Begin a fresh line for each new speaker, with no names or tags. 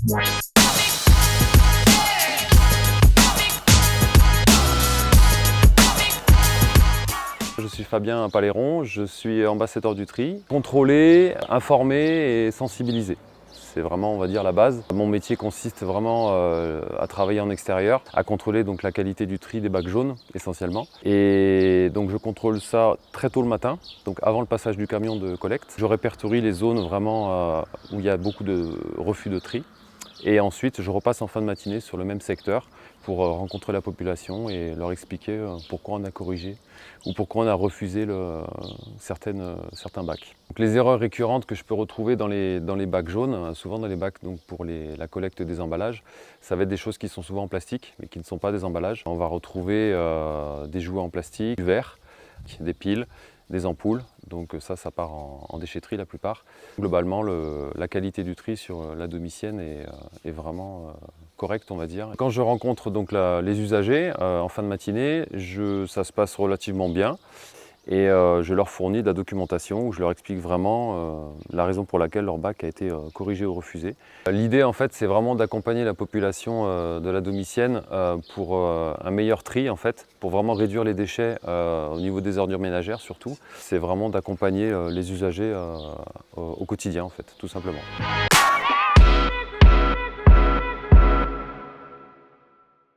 Je suis Fabien Paléron, je suis ambassadeur du tri. Contrôler, informer et sensibiliser. C'est vraiment, on va dire, la base. Mon métier consiste vraiment à travailler en extérieur, à contrôler donc la qualité du tri des bacs jaunes essentiellement. Et donc je contrôle ça très tôt le matin, donc avant le passage du camion de collecte. Je répertorie les zones vraiment où il y a beaucoup de refus de tri. Et ensuite, je repasse en fin de matinée sur le même secteur pour rencontrer la population et leur expliquer pourquoi on a corrigé ou pourquoi on a refusé certains bacs. Donc, les erreurs récurrentes que je peux retrouver dans les bacs jaunes, souvent dans les bacs donc pour la collecte des emballages, ça va être des choses qui sont souvent en plastique mais qui ne sont pas des emballages. On va retrouver des jouets en plastique, du verre, des piles, des ampoules, donc ça part en déchetterie la plupart. Globalement, la qualité du tri sur la domicienne est vraiment correcte, on va dire. Quand je rencontre donc les usagers en fin de matinée, ça se passe relativement bien. Et je leur fournis de la documentation où je leur explique vraiment la raison pour laquelle leur bac a été corrigé ou refusé. L'idée en fait c'est vraiment d'accompagner la population de la domicienne pour un meilleur tri en fait, pour vraiment réduire les déchets au niveau des ordures ménagères surtout. C'est vraiment d'accompagner les usagers au quotidien en fait, tout simplement.